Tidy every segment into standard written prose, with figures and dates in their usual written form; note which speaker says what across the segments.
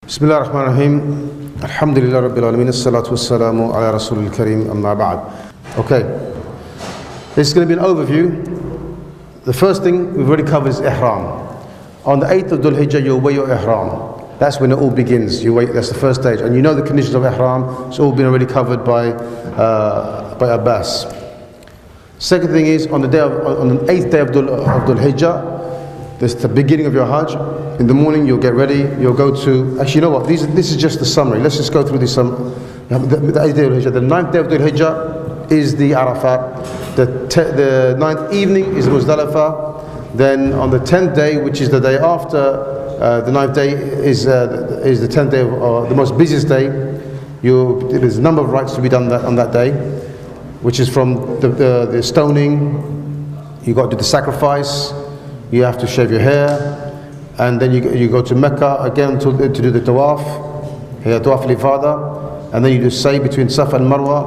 Speaker 1: Bismillah ar-Rahman ar-Rahim. Alhamdulillah Rabbil Alameen. As-salatu was-salamu ala Rasulil Kareem. Amma ba'd. Okay. This is going to be an overview. The first thing we've already covered is ihram. On the 8th of Dhul Hijjah, you'll wear your ihram. That's when it all begins. You wait. That's the first stage. And you know the conditions of ihram. It's all been already covered by Abbas. Second thing is, on the 8th day of Dhul Hijjah, this is the beginning of your Hajj. In the morning you'll get ready, you'll go to, actually you know what, this is just the summary. Let's just go through this. The 8th day of Dhul Hijjah. The 9th day of Dhul Hijjah is the Arafat. The 9th evening is Muzdalifah. Then on the 10th day, which is the day after the 9th day, is the 10th day, the most busiest day. There's a number of rites to be done on that day, which is from the stoning, you got to do the sacrifice, you have to shave your hair, and then you go to Mecca again to do the tawaf, tawaf al-ifada, and then you do say between Safa and Marwa,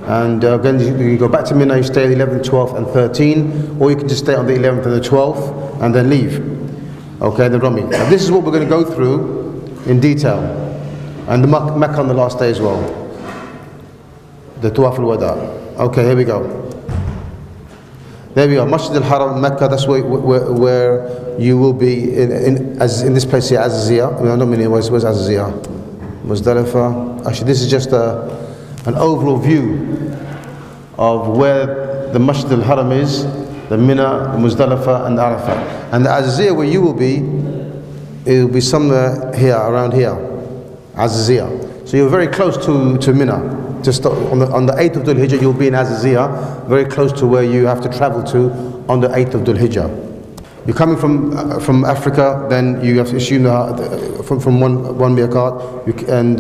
Speaker 1: and again you go back to Mina, you stay the 11th, 12th and 13th, or you can just stay on the 11th and the 12th and then leave. Okay, the Rami. Now this is what we're going to go through in detail, and the Mecca on the last day as well, the tawaf al-wada. Okay, here we go. There we are, Masjid al-Haram, Mecca. That's where you will be in this place here, Azaziyah. I mean, I don't mean where's Azaziyah? Muzdalifah. Actually, this is just an overall view of where the Masjid al-Haram is, the Mina, the Muzdalifah and the Arafat. And the Azaziyah where you will be, it will be somewhere here, around here, Azaziyah. So you're very close to Mina. Just on the 8th of Dhul Hijjah, you'll be in Azaziyah, very close to where you have to travel to on the 8th of Dhul Hijjah. You're coming from Africa, then you have to assume from one miqat, and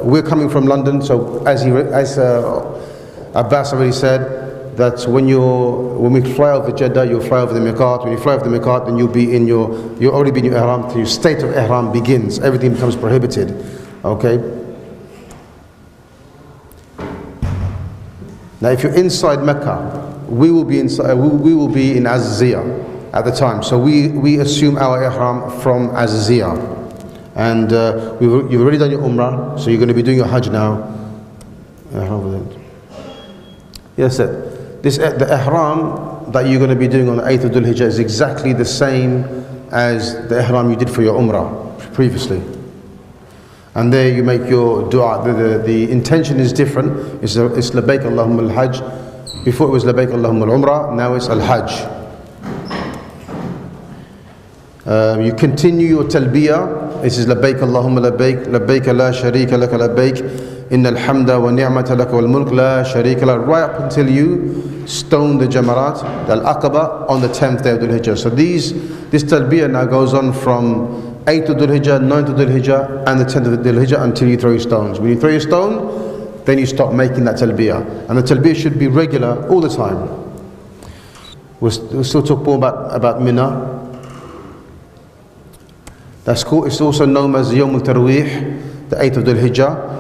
Speaker 1: we're coming from London. So as Abbas already said, that when we fly over Jeddah, you'll fly over the miqat. When you fly over the miqat, then you'll already be in your ihram. So your state of ihram begins. Everything becomes prohibited. Okay. Now, if you're inside Mecca, we will be in Azaziyah at the time. So we assume our ihram from Azaziyah, and you've already done your Umrah, so you're going to be doing your Hajj now. Yes, sir. The ihram that you're going to be doing on the 8th of Dhul Hijjah is exactly the same as the ihram you did for your Umrah previously. And there you make your dua. The intention is different. It's Labbaik Allahumma al-Hajj. Before it was Labbaik Allahumma al-Umrah, now it's al-Hajj. You continue your talbiyah. This is Labbaik Allahumma labbaik, Labbaik la sharika laka labbaik, Inna al-hamda wa ni'mata laka wal mulk la sharika laka, right up until you stone the Jamarat, the Al-Aqaba, on the 10th day of Dhul Hijjah. So this talbiyah now goes on from 8th of Dhul Hijjah, 9th of Dhul Hijjah and the 10th of Dhul Hijjah until you throw your stones. When you throw your stone, then you stop making that talbiyah. And the talbiyah should be regular all the time. We'll still talk more about Mina. That's cool. It's also known as Yawm al-Tarweeh, the 8th of Dhul Hijjah,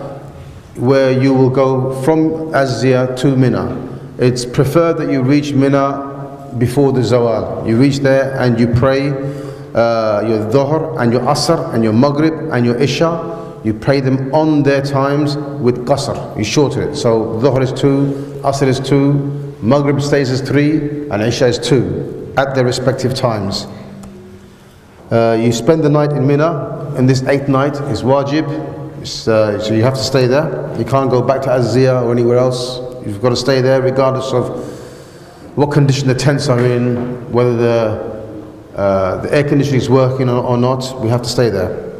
Speaker 1: where you will go from Azaziyah to Mina. It's preferred that you reach Mina before the Zawal. You reach there and you pray your Dhuhr and your Asr and your Maghrib and your Isha. You pray them on their times with Qasr. You shorten it. So Dhuhr is 2, Asr is 2, Maghrib stays as 3 and Isha is 2 at their respective times. You spend the night in Mina, and this 8th night is wajib. So you have to stay there. You can't go back to Azaziyah or anywhere else. You've got to stay there regardless of what condition the tents are in, whether the air conditioning is working or not. We have to stay there.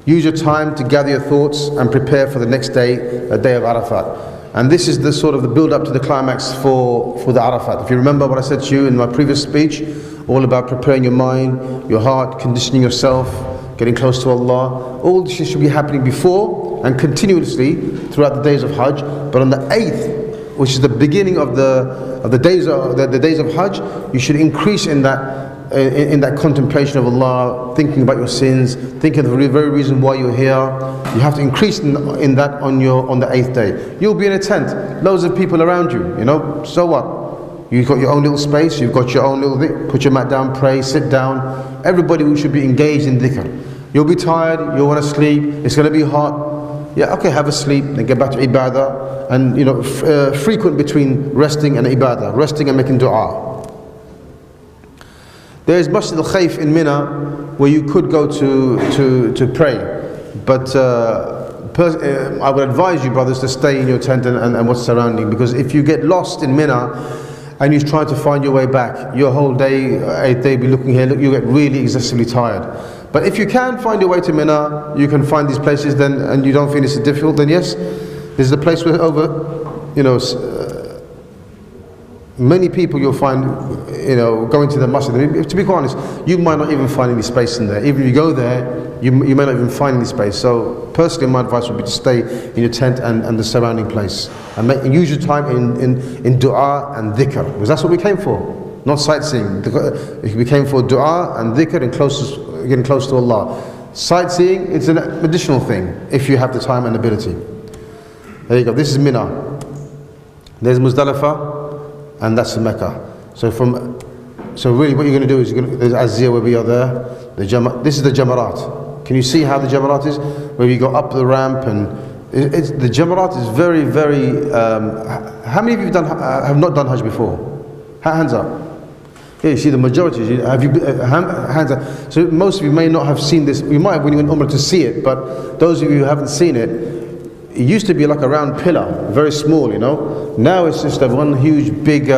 Speaker 1: Use your time to gather your thoughts and prepare for the next day, the day of Arafat. And this is the sort of the build up to the climax for the Arafat. If you remember what I said to you in my previous speech, all about preparing your mind, your heart, conditioning yourself, getting close to Allah. All this should be happening before and continuously throughout the days of Hajj. But on the 8th, which is the beginning of the days of Hajj, you should increase in that contemplation of Allah, thinking about your sins, thinking of the very reason why you're here. You have to increase in that on the 8th day. You'll be in a tent, loads of people around you, so what? You've got your own little space, you've got your own little thing. Put your mat down, pray, sit down. Everybody should be engaged in dhikr. You'll be tired, you'll want to sleep, it's going to be hot. Yeah, okay, have a sleep, then get back to ibadah. And you know, frequent between resting and ibadah, resting and making dua. There is Masjid al-Khayf in Mina where you could go to pray. But I would advise you, brothers, to stay in your tent and what's surrounding, because if you get lost in Mina and you're trying to find your way back, your whole day, 8th day, be looking here, you get really excessively tired. But if you can find your way to Mina, you can find these places then, and you don't feel it's difficult, then yes, this is a place where many people you'll find, going to the masjid. I mean, to be quite honest, you might not even find any space in there. Even if you go there, you may not even find any space. So personally, my advice would be to stay in your tent and the surrounding place, and use your time in dua and dhikr, because that's what we came for, not sightseeing. We came for dua and dhikr and getting close to Allah. Sightseeing, it's an additional thing if you have the time and ability. There you go. This is Mina. There's Muzdalifah, and that's Mecca. So really, what you're going to do is there's Azia where we are there. This is the Jamarat. Can you see how the Jamarat is? Where you go up the ramp, and the Jamarat is very, very. How many of you have not done Hajj before? Hands up. Yeah, you see the majority. Have you? Hands up. So most of you may not have seen this. You might have when you went Umrah to see it, but those of you who haven't seen it, it used to be like a round pillar, very small, Now it's just one huge, big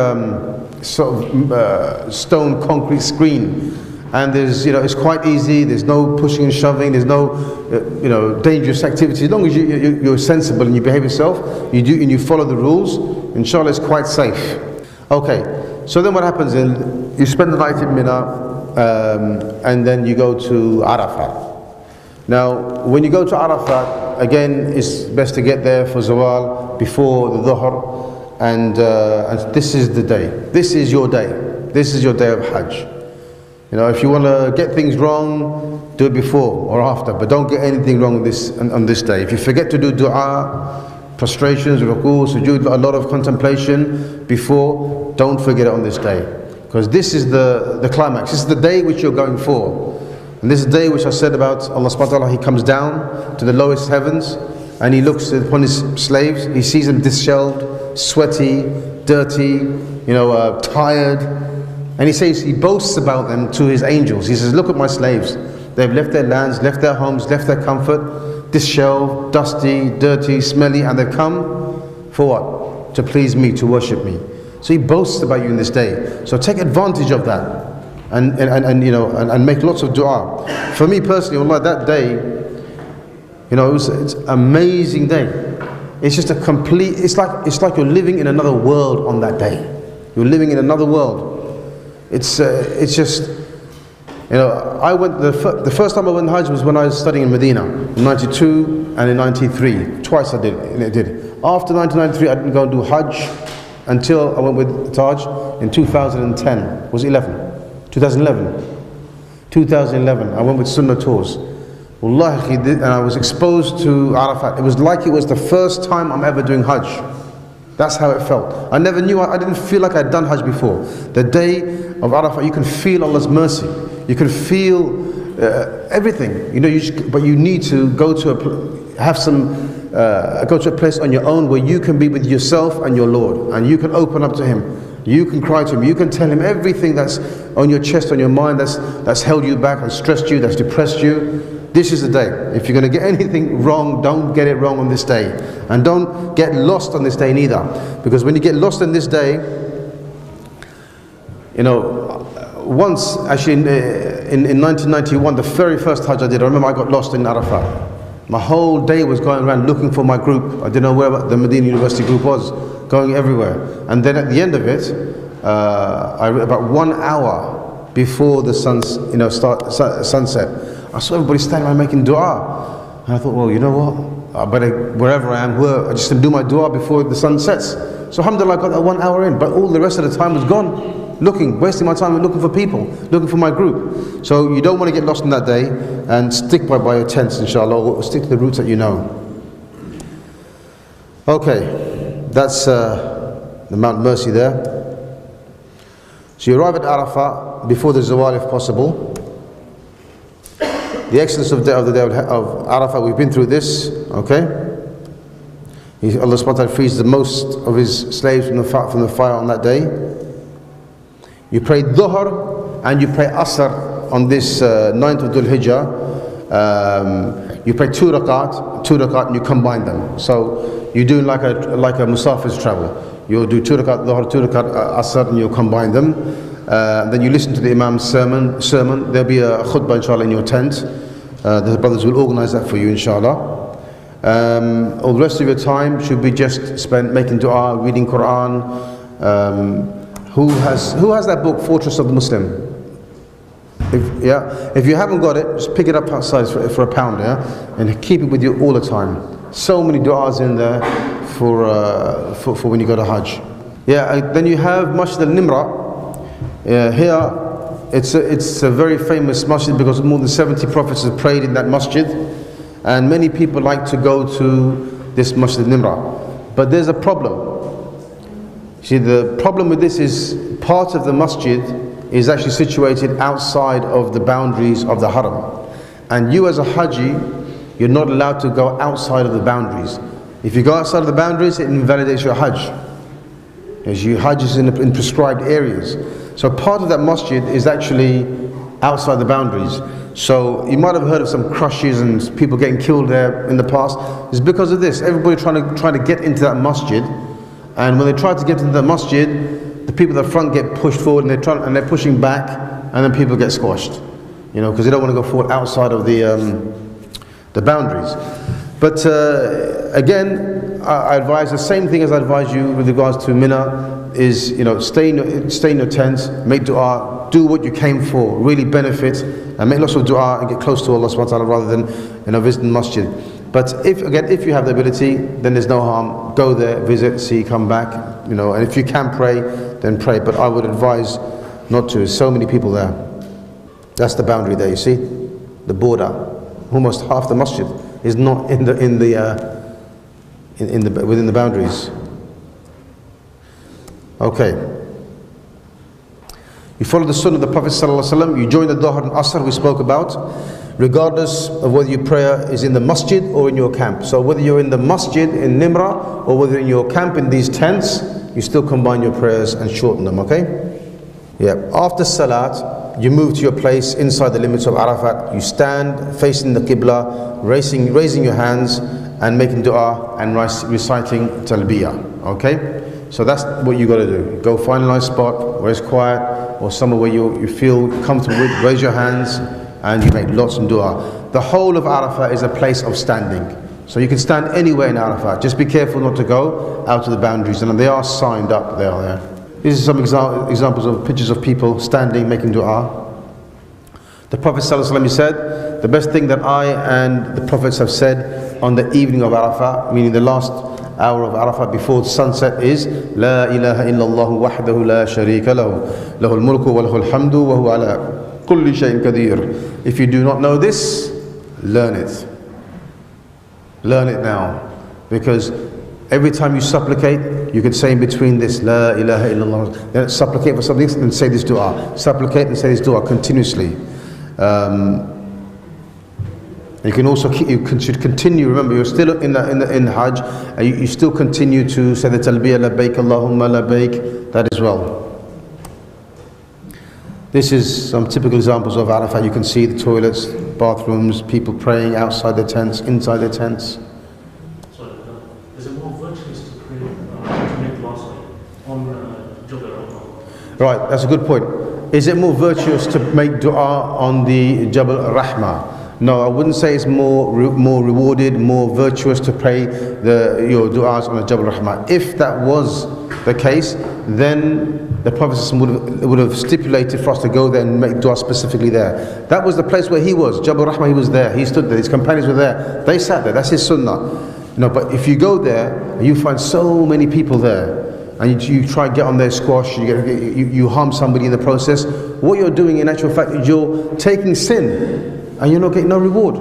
Speaker 1: stone concrete screen, and there's, it's quite easy. There's no pushing and shoving. There's no, dangerous activity. As long as you're sensible and you behave yourself, you follow the rules. Inshallah, it's quite safe. Okay. So then what happens is you spend the night in Mina, and then you go to Arafat. Now, when you go to Arafat, again, it's best to get there for Zawal before the Dhuhr, and this is the day. This is your day. This is your day of Hajj. If you want to get things wrong, do it before or after, but don't get anything wrong on this day. If you forget to do dua, prostrations, ruku, sujood, a lot of contemplation before, don't forget it on this day, because this is the climax. This is the day which you're going for. And this is the day which I said about Allah SWT, He comes down to the lowest heavens and He looks upon His slaves. He sees them disheveled, sweaty, dirty, tired. And He boasts about them to His angels. He says, look at my slaves. They've left their lands, left their homes, left their comfort, disheveled, dusty, dirty, smelly, and they've come for what? To please me, to worship me. So He boasts about you in this day. So take advantage of that. And make lots of dua. For me personally, Allah, that day, it's an amazing day. It's just a complete. It's like you're living in another world on that day. You're living in another world. It's just, I went the first time I went Hajj was when I was studying in Medina in '92 and in '93. Twice I did. After 1993, I didn't go and do Hajj until I went with Taj in 2010. Was it 2011, I went with Sunnah tours. Wallahi, and I was exposed to Arafat. It was like it was the first time I'm ever doing Hajj. That's how it felt. I never knew, I didn't feel like I'd done Hajj before. The day of Arafat, you can feel Allah's mercy. You can feel everything. But you need to go to a place on your own where you can be with yourself and your Lord, and you can open up to Him. You can cry to Him. You can tell Him everything that's on your chest, on your mind, that's held you back, that's stressed you, that's depressed you. This is the day. If you're going to get anything wrong, don't get it wrong on this day, and don't get lost on this day neither. Because when you get lost on this day, once actually in 1991, the very first Hajj I did, I remember I got lost in Arafat. My whole day was going around looking for my group. I didn't know where the Medina University group was, going everywhere. And then at the end of it, about 1 hour before the sunset, I saw everybody standing around making dua. And I thought, well, you know what? I better, wherever I am, I just do my dua before the sun sets. So alhamdulillah, I got that 1 hour in, but all the rest of the time was gone. Wasting my time looking for people, looking for my group. So you don't want to get lost in that day, and stick by your tents, inshallah, or stick to the routes that you know. Okay, that's the Mount Mercy there. So you arrive at Arafat before the Zawal if possible. the excellence of the day of Arafah. We've been through this, okay? Allah SWT frees the most of His slaves from the fire on that day. You pray Dhuhr and you pray Asr on this 9th of Dhul Hijjah. You pray two rakat, and you combine them. So you do like a musafir's travel. You'll do 2 rakat Dhuhr, 2 rakat Asr, and you'll combine them. Then you listen to the Imam's sermon. There'll be a khutbah, inshallah, in your tent. The brothers will organize that for you, inshallah. All the rest of your time should be just spent making dua, reading Qur'an. Who has that book, Fortress of the Muslim? If you haven't got it, just pick it up outside for £1, yeah, and keep it with you all the time. So many du'as in there for when you go to Hajj. Yeah, then you have Masjid al-Nimra. Here, it's a very famous masjid because more than 70 prophets have prayed in that masjid, and many people like to go to this Masjid al-Nimra. But there's a problem. See, the problem with this is part of the masjid is actually situated outside of the boundaries of the haram, and you as a Haji, you're not allowed to go outside of the boundaries. If you go outside of the boundaries, it invalidates your Hajj, as your Hajj is in prescribed areas. So part of that masjid is actually outside the boundaries. So you might have heard of some crushes and people getting killed there in the past. It's because of this. Everybody trying to get into that masjid, and when they try to get into the masjid, the people at the front get pushed forward, and they're pushing back, and then people get squashed, you know, because they don't want to go forward outside of the boundaries. But again, I advise the same thing as I advise you with regards to Mina, is, you know, stay in your tent, make dua, do what you came for, really benefit, and make lots of dua and get close to Allah SWT rather than, you know, visiting masjid. But if you have the ability, then there's no harm. Go there, visit, see, come back, you know, and if you can pray, then pray. But I would advise not to. There's so many people there. That's the boundary there, you see, the border. Almost half the masjid is not within the boundaries. Okay. You follow the sunnah of the Prophet ﷺ, you join the Dhuhr and Asr we spoke about, regardless of whether your prayer is in the masjid or in your camp. So whether you're in the masjid in Nimra or whether in your camp in these tents, you still combine your prayers and shorten them, okay? Yeah. After Salat, you move to your place inside the limits of Arafat. You stand facing the Qibla, raising your hands and making dua and reciting talbiyah, okay? So that's what you got to do. Go find a nice spot where it's quiet or somewhere where you feel comfortable with, raise your hands and you make lots of dua. The whole of Arafat is a place of standing. So you can stand anywhere in Arafat. Just be careful not to go out of the boundaries, and they are signed up, they are there. These are some examples of pictures of people standing, making dua. The Prophet ﷺ said, the best thing that I and the Prophets have said on the evening of Arafat, meaning the last hour of Arafat before sunset, is La ilaha illallah wahdahu la sharika lahu, lahul mulku wa lahul hamdu wa huwa ala kulli shay'in qadir. If you do not know this, learn it. Learn it now, because every time you supplicate, you can say in between this La ilaha illallah, then supplicate for something and say this dua, supplicate and say this dua continuously. You can also should continue. Remember, you're still in Hajj, and you still continue to say the talbiyah labbaik Allahumma labbaik, that as well. This is some typical examples of Arafat. You can see the toilets, bathrooms, people praying outside their tents, inside their tents.
Speaker 2: Sorry, is it more virtuous to pray to make dua on Jabal Rahmah?
Speaker 1: Right, that's a good point. Is it more virtuous to make dua on the Jabal Rahmah? No, I wouldn't say it's more rewarded, more virtuous to pray your du'as on the Jabal Rahmah. If that was the case, then the Prophet would have stipulated for us to go there and make dua specifically there. That was the place where he was, Jabal Rahmah, he was there, he stood there, his companions were there, they sat there, that's his sunnah. You know, but if you go there, and you find so many people there, and you try to get on their squash, you harm somebody in the process, what you're doing in actual fact is you're taking sin, and you're not getting no reward.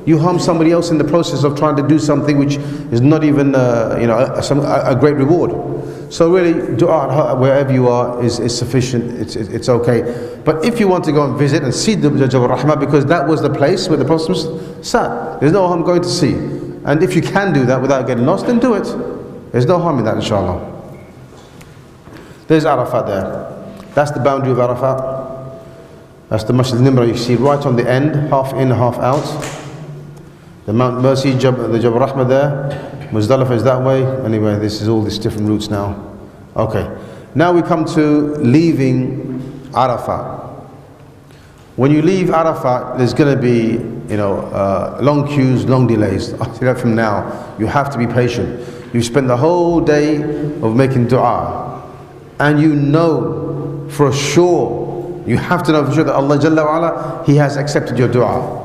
Speaker 1: You harm somebody else in the process of trying to do something which is not even a great reward. So really, dua wherever you are is sufficient, it's okay. But if you want to go and visit and see the Jabal Rahmah, because that was the place where the Prophet sat, there's no harm going to see. And if you can do that without getting lost, then do it. There's no harm in that, inshallah. There's Arafat there. That's the boundary of Arafat. That's the Masjid al-Nimra you see right on the end, half in, half out. The Mount Mercy, the Jabal Rahmah there. Muzdalifah is that way. Anyway, this is all these different routes now. Okay. Now we come to leaving Arafat. When you leave Arafat, there's going to be, long queues, long delays. I'll say that from now. You have to be patient. You spend the whole day of making dua, and you know for sure, you have to know for sure that Allah Jalla wa Ala, He has accepted your dua.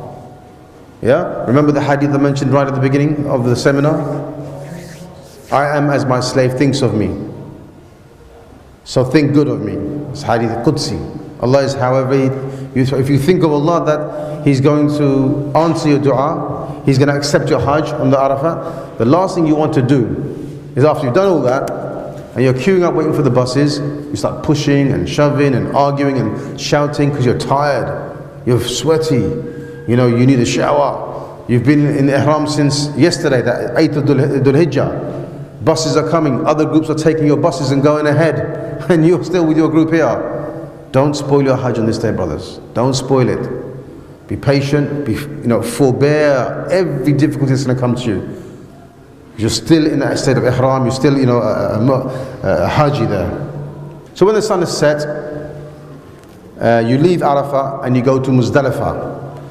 Speaker 1: Yeah? Remember the hadith I mentioned right at the beginning of the seminar? I am as my slave thinks of me. So think good of me. It's hadith Qudsi. Allah is however, if you think of Allah that He's going to answer your dua, He's going to accept your Hajj on the Arafah, the last thing you want to do is after you've done all that, and you're queuing up waiting for the buses, you start pushing and shoving and arguing and shouting because you're tired, you're sweaty, you need a shower, you've been in Ihram since yesterday, that 8th of Dhul Hijjah, buses are coming, other groups are taking your buses and going ahead, and you're still with your group here. Don't spoil your Hajj on this day, brothers. Don't spoil it. Be patient, forbear every difficulty that's going to come to you. You're still in that state of Ihram, you're still, a Haji there. So when the sun is set, you leave Arafah and you go to Muzdalifah.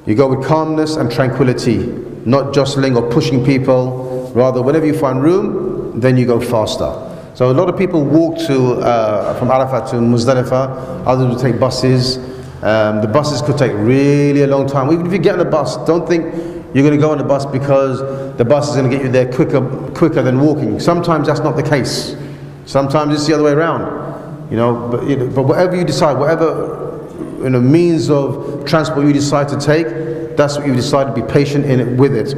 Speaker 1: You go with calmness and tranquility, not jostling or pushing people. Rather, whenever you find room, then you go faster. So a lot of people walk from Arafat to Muzdalifah, others will take buses. The buses could take really a long time. Even if you get on a bus, don't think you're going to go on a bus because the bus is going to get you there quicker than walking. Sometimes that's not the case. Sometimes it's the other way around. But whatever you decide, whatever means of transport you decide to take, that's what you decide to be patient in it with it.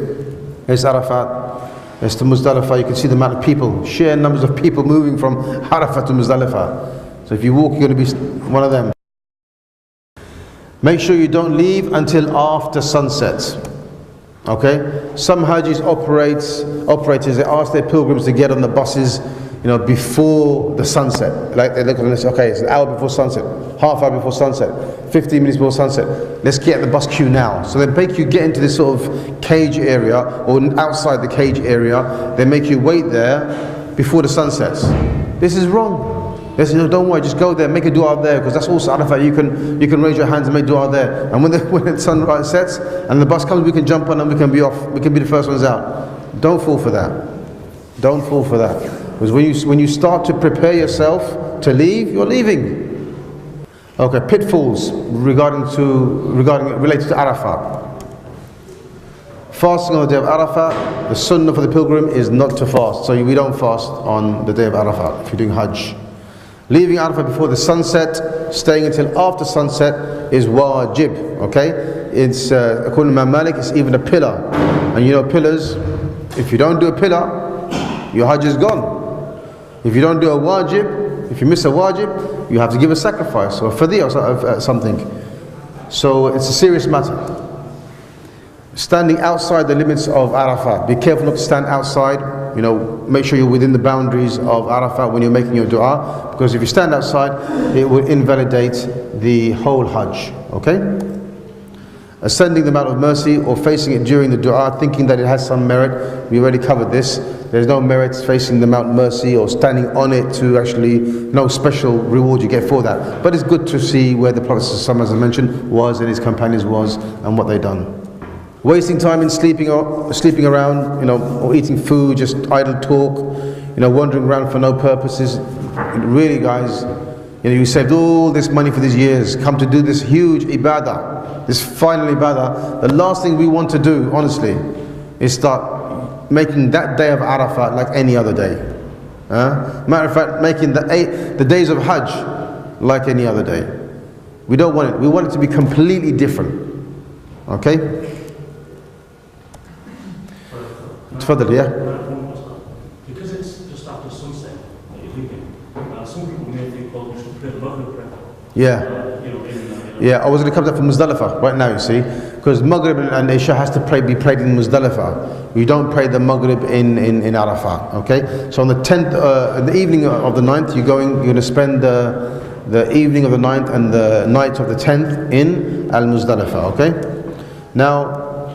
Speaker 1: It's Arafat, it's to Muzdalifah. You can see the amount of people, sheer numbers of people moving from Arafat to Muzdalifah. So if you walk, you're going to be one of them. Make sure you don't leave until after sunset. Okay? Some Hajis operators, they ask their pilgrims to get on the buses, before the sunset. Like they look at this, okay, it's an hour before sunset, half hour before sunset, 15 minutes before sunset. Let's get the bus queue now. So they make you get into this sort of cage area, or outside the cage area. They make you wait there before the sun sets. This is wrong. They say, no, don't worry, just go there, make a dua there, because that's also Arafat. You can raise your hands and make dua there. And when the sun sets and the bus comes, we can jump on and we can be off. We can be the first ones out. Don't fall for that. Don't fall for that. Because when you start to prepare yourself to leave, you're leaving. Okay, pitfalls related to Arafat. Fasting on the day of Arafat, the sunnah for the pilgrim is not to fast. So we don't fast on the day of Arafat if you're doing Hajj. Leaving Arafat before the sunset, staying until after sunset is wajib. Okay, it's according to Imam Malik, it's even a pillar. And pillars, if you don't do a pillar, your Hajj is gone. If you don't do a wajib, if you miss a wajib, you have to give a sacrifice or a fidiyah or something. So it's a serious matter. Standing outside the limits of Arafat. Be careful not to stand outside. Make sure you're within the boundaries of Arafat when you're making your dua, because if you stand outside, it will invalidate the whole Hajj. Okay? Ascending the Mount of Mercy or facing it during the dua, thinking that it has some merit. We already covered this. There's no merit facing the Mount Mercy or standing on it to actually, no special reward you get for that. But it's good to see where the Prophet, as I mentioned, was and his companions was and what they done. Wasting time in sleeping around, or eating food, just idle talk, wandering around for no purposes. Really, guys, you saved all this money for these years, come to do this huge ibadah, this final ibadah. The last thing we want to do, honestly, is start making that day of Arafat like any other day. Matter of fact, making the days of Hajj like any other day. We don't want it. We want it to be completely different. Okay? Tafadhal, yeah?
Speaker 2: Because it's just after sunset, if Maghrib prayer.
Speaker 1: Yeah. Yeah, I was going to come to that for Muzdalifah right now, you see. Because Maghrib and Isha has to be prayed in Muzdalifah. You don't pray the Maghrib in Arafat, okay? So on the 10th, in the evening of the 9th, you're going to spend the evening of the 9th and the night of the 10th in Al-Muzdalifah, okay? Now,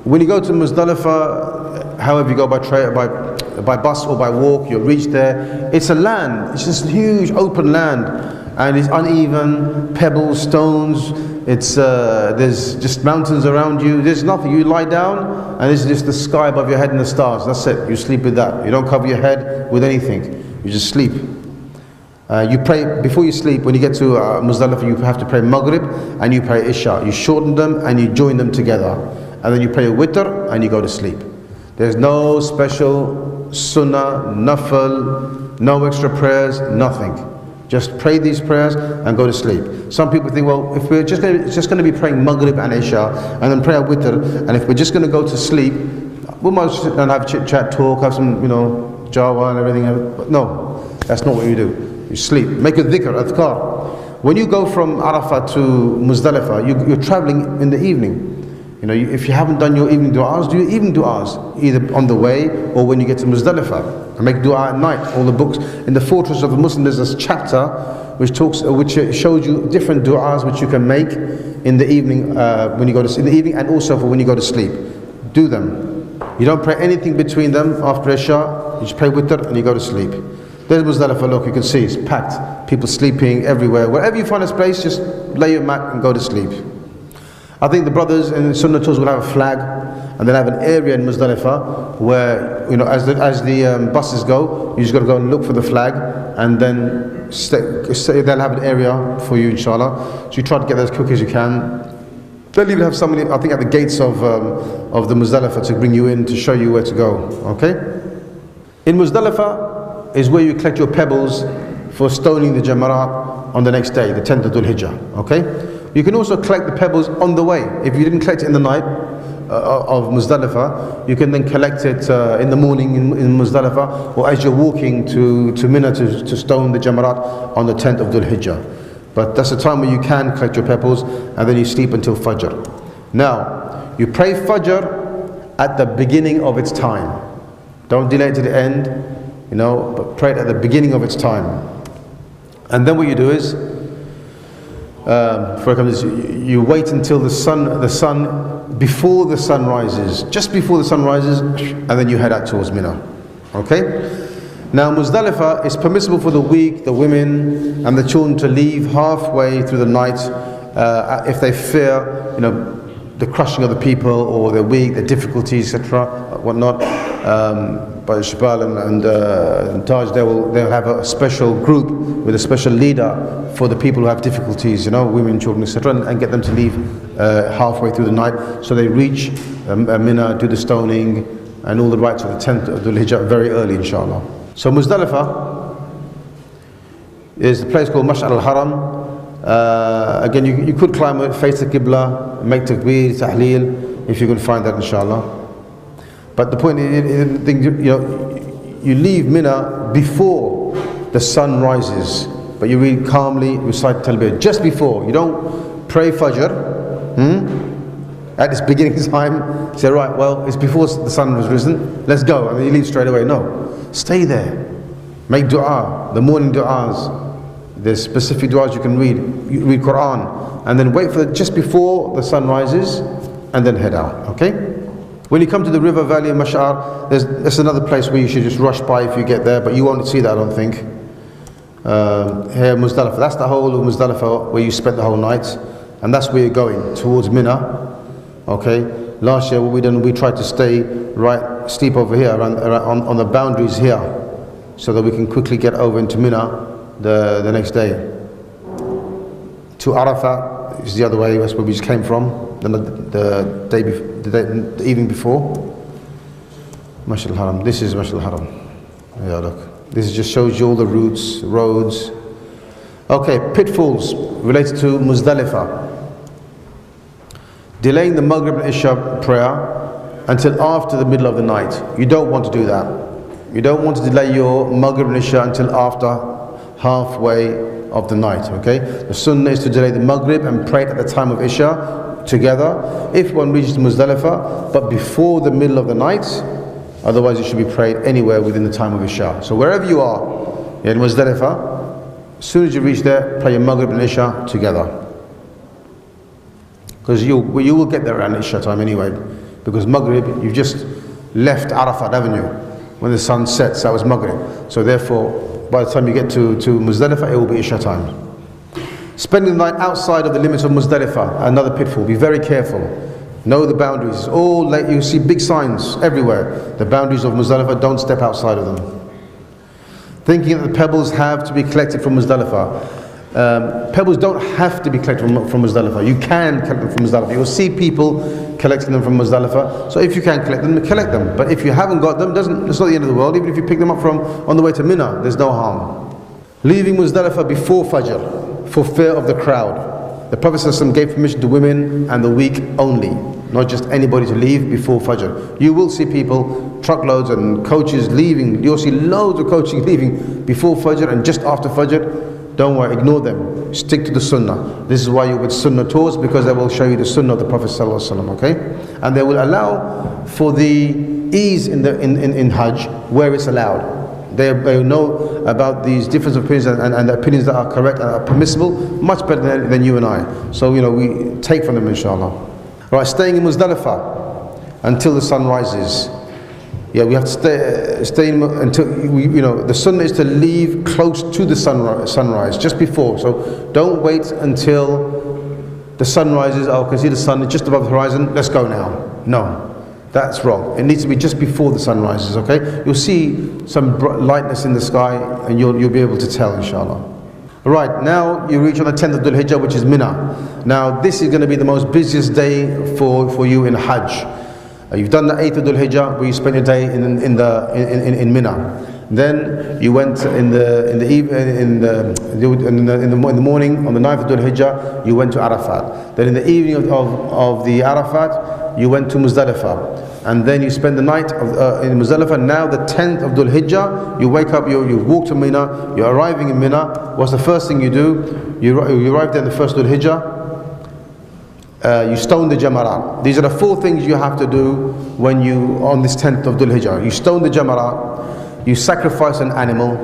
Speaker 1: when you go to Muzdalifah, however you go by bus or by walk, you'll reach there. It's a land, it's just huge open land. And it's uneven, pebbles, stones, there's just mountains around you, there's nothing. You lie down and it's just the sky above your head and the stars, that's it, you sleep with that. You don't cover your head with anything, you just sleep. You pray, before you sleep, when you get to Muzdalifah, you have to pray Maghrib and you pray Isha. You shorten them and you join them together. And then you pray a witr and you go to sleep. There's no special sunnah, nafil, no extra prayers, nothing. Just pray these prayers and go to sleep. Some people think, well, if we're just going to be praying Maghrib and Isha and then pray a witr, and if we're just going to go to sleep, we might sit and have chit chat, talk, have some, Java and everything. But no, that's not what you do. You sleep. Make a dhikr, adhkar. When you go from Arafat to Muzdalifah, you're traveling in the evening. If you haven't done your evening du'as, do your evening du'as, either on the way or when you get to Muzdalifah. And make du'a at night. All the books in the Fortress of the Muslim, there's this chapter which shows you different du'as which you can make in the evening when you go to in the evening, and also for when you go to sleep. Do them. You don't pray anything between them after Isha. You just pray witr and you go to sleep. There's Muzdalifah. Look, you can see it's packed. People sleeping everywhere. Wherever you find a place, just lay your mat and go to sleep. I think the brothers in the Sunnah tours will have a flag, and they'll have an area in Muzdalifah where, as the buses go, you just got to go and look for the flag, and then they'll have an area for you, inshallah. So you try to get there as quick as you can. They'll even have somebody, I think, at the gates of the Muzdalifah to bring you in, to show you where to go. Okay? In Muzdalifah is where you collect your pebbles for stoning the Jamarat on the next day, the 10th of Dhul Hijjah. Okay? You can also collect the pebbles on the way. If you didn't collect it in the night of Muzdalifah, you can then collect it in the morning in Muzdalifah, or as you're walking to Mina to stone the Jamarat on the 10th of Dhul Hijjah. But that's the time where you can collect your pebbles, and then you sleep until Fajr. Now, you pray Fajr at the beginning of its time. Don't delay it to the end, but pray it at the beginning of its time. And then what you do is, you wait until the sun before the sun rises, just before the sun rises, and then you head out towards Mina. Okay? Now Muzdalifah is permissible for the weak, the women and the children to leave halfway through the night if they fear the crushing of the people, or they're weak, their difficulties, etc., whatnot. By Shibal and Taj, they'll have a special group with a special leader for the people who have difficulties, women, children, etc., and get them to leave halfway through the night, so they reach Mina, do the stoning and all the rites of the 10th of Dhul Hijjah very early, inshallah. So Muzdalifah is a place called Mash'ar al-Haram. Again, you could climb it, face the Qibla, make takbir, tahleel, if you can find that, inshallah. But the point is, you leave Mina before the sun rises, but you read calmly, recite talbiyah just before. You don't pray Fajr at its beginning time. Say, right, well, it's before the sun has risen, let's go, and then you leave straight away. No, stay there, make du'a, the morning du'as. There's specific du'as you can read. You read Qur'an, and then wait for just before the sun rises, and then head out. Okay? When you come to the river valley of Mash'ar, there's another place where you should just rush by if you get there, but you won't see that, I don't think. Here, Muzdalifah, that's the whole of Muzdalifah where you spent the whole night, and that's where you're going, towards Mina. Okay? Last year, what we done, we tried to sleep over here, on the boundaries here, so that we can quickly get over into Mina the next day. To Arafat is the other way, that's where we just came from. The evening before. Mash'ar al-Haram. This is Mash'ar al-Haram. Yeah, look. This just shows you all the routes, roads. Okay, pitfalls related to Muzdalifah. Delaying the Maghrib and Isha prayer until after the middle of the night. You don't want to do that. You don't want to delay your Maghrib and Isha until after halfway of the night, okay? The sunnah is to delay the Maghrib and pray at the time of Isha together if one reaches Muzdalifah, but before the middle of the night. Otherwise it should be prayed anywhere within the time of Isha. So wherever you are in Muzdalifah, as soon as you reach there, pray your Maghrib and Isha together. Because you will get there around Isha time anyway. Because Maghrib, you've just left Arafat, haven't you? When the sun sets, that was Maghrib. So therefore, by the time you get to Muzdalifah, it will be Isha time. Spending the night outside of the limits of Muzdalifah, another pitfall. Be very careful. Know the boundaries. All like you see big signs everywhere. The boundaries of Muzdalifah, don't step outside of them. Thinking that the pebbles have to be collected from Muzdalifah. Pebbles don't have to be collected from Muzdalifah. You can collect them from Muzdalifah. You'll see people collecting them from Muzdalifah. So if you can collect them, collect them. But if you haven't got them, it's not the end of the world. Even if you pick them up on the way to Mina, there's no harm. Leaving Muzdalifah before Fajr for fear of the crowd. The Prophet ﷺ gave permission to women and the weak only, not just anybody to leave before Fajr. You will see people, truckloads and coaches leaving. You'll see loads of coaches leaving before Fajr and just after Fajr. Don't worry, ignore them. Stick to the Sunnah. This is why you're with Sunnah tours, because they will show you the Sunnah of the Prophet ﷺ, okay? And they will allow for the ease in Hajj where it's allowed. They know about these different opinions and the opinions that are correct and are permissible much better than you and I. So we take from them, inshallah. Right, staying in Muzdalifah until the sun rises. Yeah, we have to stay in until the sunnah is to leave close to the sunrise, just before. So don't wait until the sun rises. Oh, I can see the sun is just above the horizon. Let's go now. No. That's wrong. It needs to be just before the sun rises, okay? You'll see some lightness in the sky and you'll be able to tell, inshallah. Right, now you reach on the 10th of Dhul Hijjah, which is Mina. Now this is going to be the most busiest day for you in Hajj. You've done the 8th of Dhul Hijjah, where you spent your day in Mina. Then you went in the morning on the 9th of Dhul Hijjah, you went to Arafat. Then in the evening of the Arafat, you went to Muzdalifah. And then you spend the night in Muzdalifah. Now the 10th of Dhul Hijjah, you wake up, you walk to Mina, you're arriving in Mina. What's the first thing you do? You arrive there in the first Dhul Hijjah. You stone the Jamarat. These are the 4 things you have to do when on this 10th of Dhul Hijjah. You stone the Jamarat, you sacrifice an animal,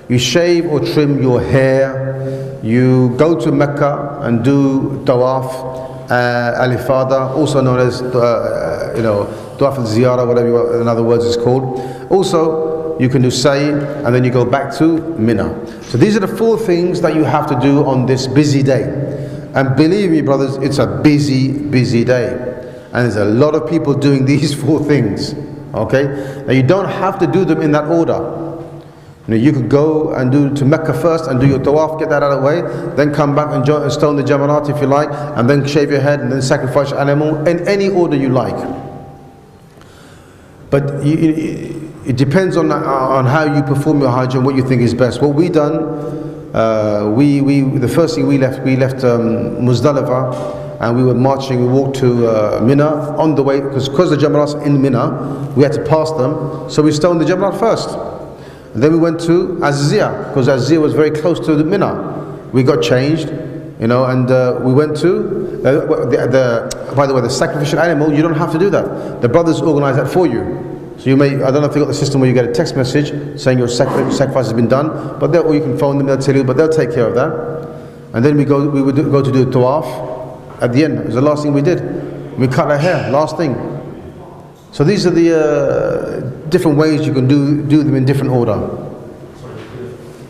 Speaker 1: you shave or trim your hair, you go to Mecca and do Tawaf, Al-Ifada, also known as Tawaf al-Ziyarah, whatever in other words it's called. Also, you can do Sa'i and then you go back to Mina. So these are the 4 things that you have to do on this busy day. And believe me, brothers, it's a busy day. And there's a lot of people doing these 4 things. Okay? Now you don't have to do them in that order. You could go and do to Mecca first and do your tawaf, get that out of the way, then come back and stone the Jamarat if you like, and then shave your head and then sacrifice your animal in any order you like. But it depends on how you perform your Hajj and what you think is best. What we done, the first thing we left Muzdalifah, and we were marching. We walked to Mina on the way because the Jamarat's in Mina. We had to pass them, so we stoned the Jamarat first. And then we went to Aziziyah because Aziziyah was very close to the Mina. We got changed, and we went to by the way, the sacrificial animal. You don't have to do that. The brothers organize that for you. So I don't know if they got the system where you get a text message saying your sacrifice has been done, but or you can phone them, they'll tell you, but they'll take care of that. And then we would go to do tawaf at the end. It was the last thing we did. We cut our hair, last thing. So these are the different ways you can do them in different order.
Speaker 2: Sorry,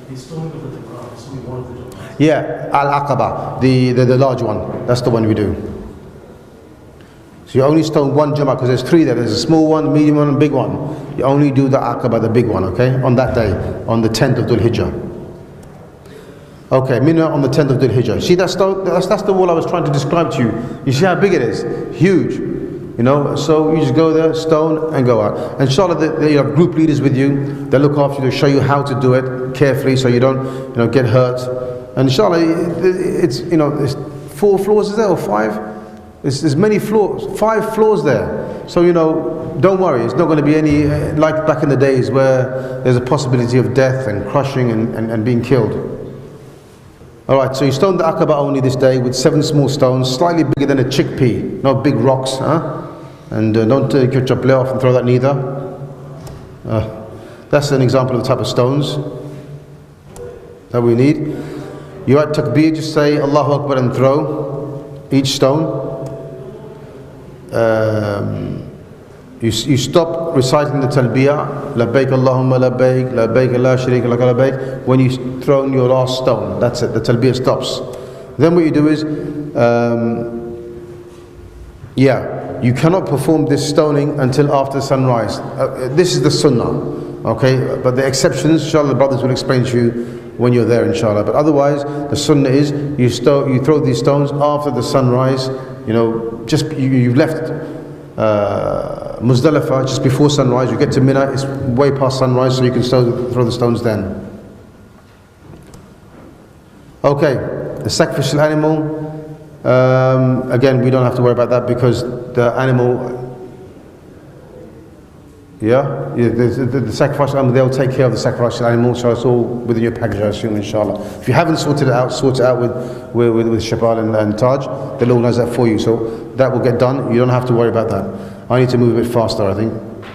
Speaker 2: the stoning of the Qur'an is only one of the Jamarat.
Speaker 1: Yeah, Al-Aqaba, the large one. That's the one we do. So you only stone one Jama'ah because there's 3 there. There's a small one, medium one, and big one. You only do the Aqaba, the big one, okay? On that day, on the 10th of Dhul Hijjah. Okay, Mina on the 10th of Dhul Hijjah. See that's the wall I was trying to describe to you. You see how big it is? Huge. So you just go there, stone, and go out. And inshallah, you have group leaders with you. They look after you, they show you how to do it carefully so you don't, get hurt. And inshallah, it's 4 floors is there or 5? There's many floors, 5 floors there. So, you know, don't worry, it's not going to be any, like back in the days where there's a possibility of death and crushing and being killed. Alright, so you stoned the Aqaba only this day with 7 small stones, slightly bigger than a chickpea, not big rocks, huh? And don't take your chaple off and throw that neither. That's an example of the type of stones that we need. You at takbir, just say Allahu Akbar and throw each stone. You stop reciting the talbiyah, labbaik Allahumma labbaik, labbaik la sharika laka labbaik, when you've thrown your last stone. That's it, the talbiyah stops. Then what you do is, you cannot perform this stoning until after sunrise. This is the sunnah, okay? But the exceptions, inshallah, the brothers will explain to you when you're there, inshallah. But otherwise, the sunnah is you throw these stones after the sunrise. You know, just you've left Muzdalifah just before sunrise. You get to Mina, it's way past sunrise, so you can throw the stones then. Okay, the sacrificial animal. Again, we don't have to worry about that because the animal, the sacrificial animal, they'll take care of the sacrificial animal, so it's all within your package, I assume, inshallah. If you haven't sorted it out, sort it out with Shabal and Taj, they'll organize that for you, so that will get done. You don't have to worry about that. I need to move a bit faster, I think.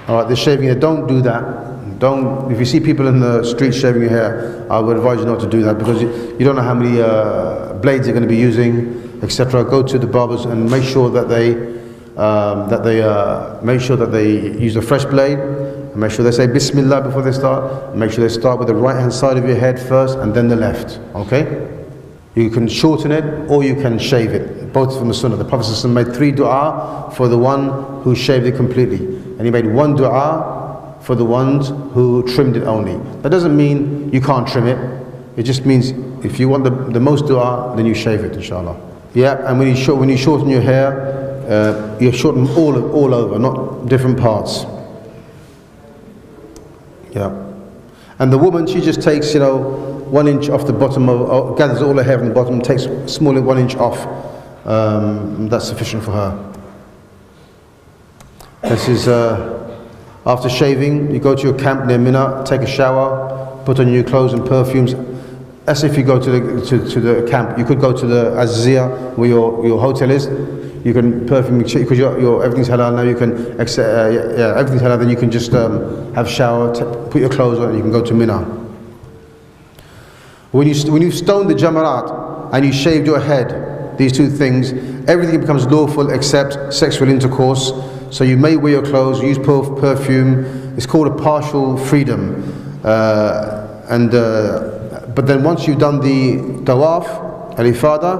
Speaker 1: Alright, the shaving hair, don't do that. Don't, if you see people in the street shaving your hair, I would advise you not to do that because you don't know how many blades they're going to be using, etc. Go to the barbers and make sure that they use a fresh blade, and make sure they say Bismillah before they start. Make sure they start with the right hand side of your head first and then the left. Okay? You can shorten it or you can shave it. Both from the Sunnah. The Prophet ﷺ made 3 dua for the one who shaved it completely, and he made 1 dua for the ones who trimmed it only. That doesn't mean you can't trim it. It just means if you want the most dua, then you shave it, inshallah. Yeah, and when you shorten your hair, you shorten all over, not different parts. Yeah, and the woman, she just takes 1 inch off the bottom of, gathers all her hair from the bottom, takes smaller 1 inch off. That's sufficient for her. This is after shaving, you go to your camp near Mina, take a shower, put on your new clothes and perfumes. As if you go to the camp. You could go to the Azziya where your hotel is. You can perfume because your everything's halal now. You can everything's halal. Then you can just have a shower, put your clothes on, and you can go to Mina. When you stone the jamarat and you shaved your head, these 2 things, everything becomes lawful except sexual intercourse. So you may wear your clothes, use perfume. It's called a partial freedom, but then once you've done the tawaf, al-ifada,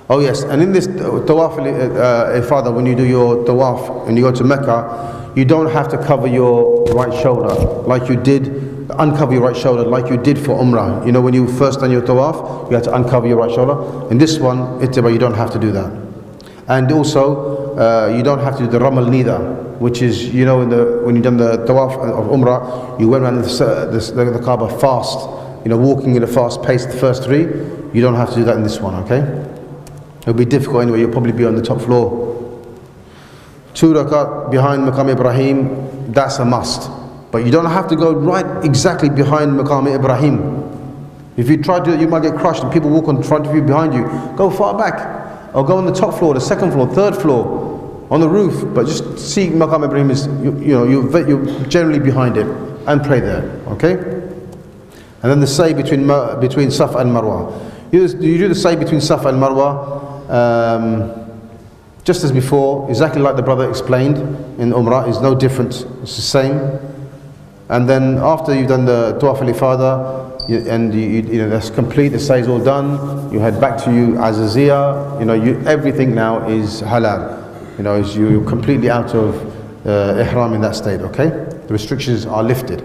Speaker 1: oh yes, and in this tawaf al-ifada, when you do your tawaf and you go to Mecca, you don't have to cover your right shoulder like you did, uncover your right shoulder like you did for Umrah. You know, when you first done your tawaf, you had to uncover your right shoulder. In this one, you don't have to do that. And also, you don't have to do the ramal neither, which is, when you've done the tawaf of Umrah, you went around the Kaaba fast, walking at a fast pace the first 3. You don't have to do that in this one, okay? It'll be difficult anyway, you'll probably be on the top floor. 2 rakat behind Maqam Ibrahim, that's a must. But you don't have to go right exactly behind Maqam Ibrahim. If you try to do that, you might get crushed and people walk in front of you, behind you. Go far back. Or go on the top floor, the 2nd floor, 3rd floor, on the roof, but just see Maqam Ibrahim is, you're generally behind it, and pray there, okay? And then the say between Safa and Marwa. You do the say between Safa and Marwa, just as before, exactly like the brother explained in Umrah, is no different, it's the same. And then after you've done the Tawaf al-Ifada, that's complete, the say is all done, you head back to Azaziyah, everything now is halal. You're completely out of ihram in that state, okay? The restrictions are lifted.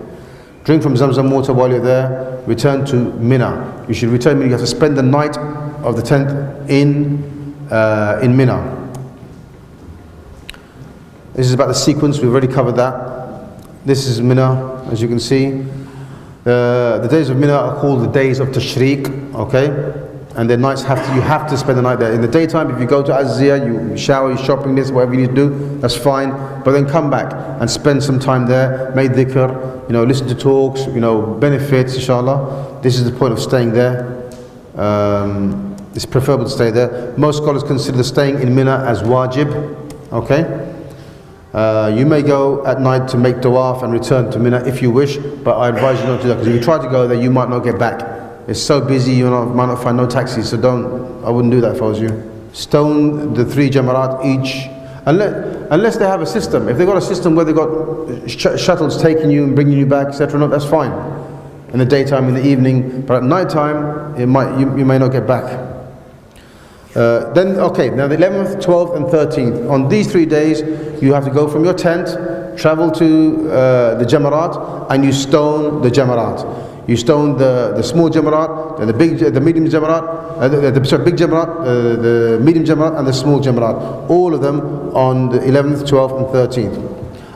Speaker 1: Drink from Zamzam water while you're there, return to Mina. You should return Mina, you have to spend the night of the 10th in Mina. This is about the sequence, we've already covered that. This is Mina, as you can see. The days of Mina are called the days of Tashriq, okay? And their nights you have to spend the night there. In the daytime, if you go to Azziya, you shower, you shopping, this, whatever you need to do, that's fine. But then come back and spend some time there, make dhikr, listen to talks, benefits, inshallah. This is the point of staying there. It's preferable to stay there. Most scholars consider staying in Mina as wajib. Okay? You may go at night to make tawaf and return to Mina if you wish, but I advise you not to do that, because if you try to go there, you might not get back. It's so busy, you might not find no taxis, so I wouldn't do that if I was you. Stone the 3 jamarat each, unless they have a system. If they've got a system where they've got shuttles taking you and bringing you back, etc., no, that's fine. In the daytime, in the evening, but at night time, you may not get back. Now the 11th, 12th and 13th, on these 3 days, you have to go from your tent, travel to the jamarat, and you stone the jamarat. You stone the small jamarat, the medium jamarat, big jamarat, the medium jamarat and the small jamarat. All of them on the 11th, 12th and 13th.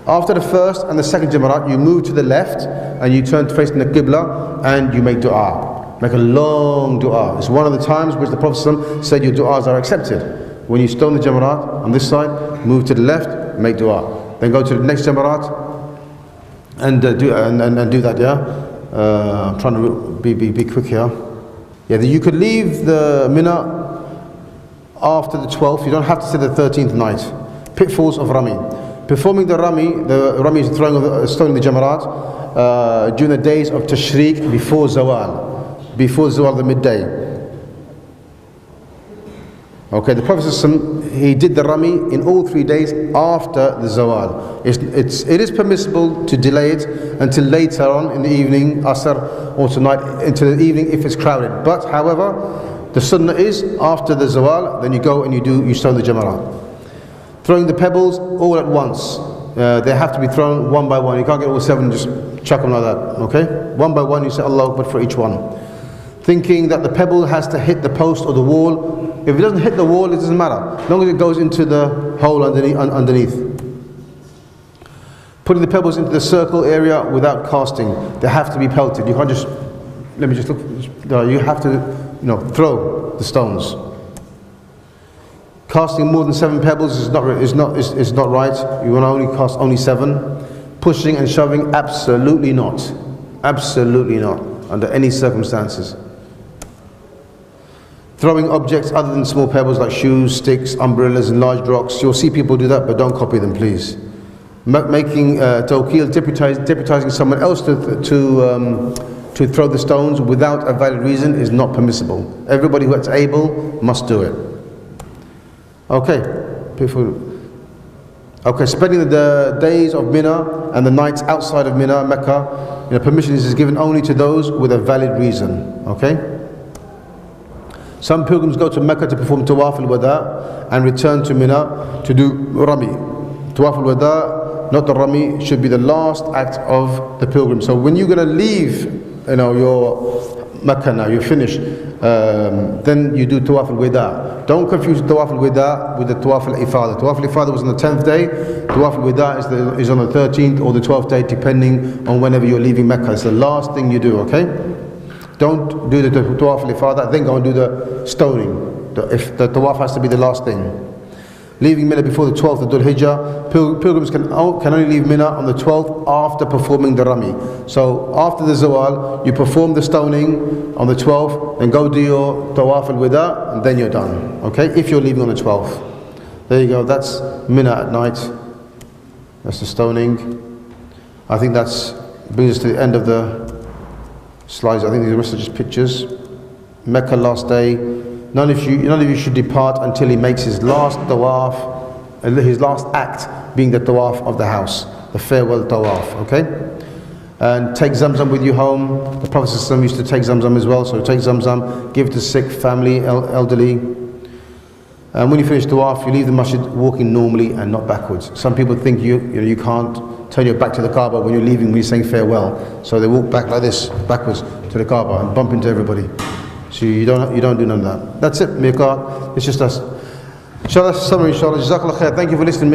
Speaker 1: After the first and the second jamarat, you move to the left and you turn facing the Qibla and you make dua. Make a long dua. It's one of the times which the Prophet said your du'as are accepted. When you stone the jamarat on this side, move to the left, make dua. Then go to the next jamarat and do that, yeah? I'm trying to be quick here. Yeah, you could leave the Mina after the 12th. You don't have to say the 13th night. Pitfalls of Rami. Performing the Rami is stoning the Jamarat during the days of Tashriq before Zawal the midday. Okay, the Prophet he did the Rami in all 3 days after the Zawal. It is permissible to delay it until later on in the evening, Asr, or tonight into the evening if it's crowded. But however, the Sunnah is after the Zawal, then you go and you stone the Jamarat. Throwing the pebbles all at once. They have to be thrown one by one. You can't get all 7 and just chuck them like that. Okay, one by one you say Allahu Akbar for each one. Thinking that the pebble has to hit the post or the wall. If it doesn't hit the wall, it doesn't matter, as long as it goes into the hole underneath. Putting the pebbles into the circle area without casting. They have to be pelted. You can't just, let me just look, you have to, throw the stones. Casting more than 7 pebbles is not right. You want to only cast only 7. Pushing and shoving, absolutely not. Absolutely not, under any circumstances. Throwing objects other than small pebbles like shoes, sticks, umbrellas and large rocks. You'll see people do that, but don't copy them, please. Making tawqeel, deputizing someone else to throw the stones without a valid reason is not permissible. Everybody who is able must do it. Okay, spending the days of Mina and the nights outside of Mina, Mecca, permission is given only to those with a valid reason. Okay. Some pilgrims go to Mecca to perform Tawaf al-Wada and return to Mina to do Rami. Tawaf al-Wada, not the Rami, should be the last act of the pilgrim. So when you're going to leave, your Mecca now, you're finished, then you do Tawaf al-Wada. Don't confuse Tawaf al-Wada with the Tawaf al-Ifada. Tawaf al-Ifada was on the 10th day. Tawaf al-Wada is on the 13th or the 12th day, depending on whenever you're leaving Mecca. It's the last thing you do, okay? Don't do the Tawaf al-Ifada, then go and do the stoning. If the Tawaf has to be the last thing. Leaving Mina before the 12th of Dhul Hijjah. Pilgrims can only leave Mina on the 12th after performing the Rami. So after the Zawal, you perform the stoning on the 12th, then go do your Tawaf al-Wada, and then you're done. Okay, if you're leaving on the 12th. There you go, that's Mina at night. That's the stoning. I think that brings us to the end of the slides. I think the rest are just pictures. Mecca last day. None of you should depart until he makes his last tawaf, his last act being the tawaf of the house, the farewell tawaf. Okay, and take Zamzam with you home. The Prophet ﷺ used to take Zamzam as well. So take Zamzam, give it to sick, family, elderly. And when you finish tawaf, you leave the masjid walking normally and not backwards. Some people think you can't turn your back to the Kaaba when you're leaving, when you're saying farewell. So they walk back like this, backwards to the Kaaba and bump into everybody. So you don't do none of that. That's it, Miqat. It's just us. Inshallah, summary, inshallah. Jazakallah khair. Thank you for listening.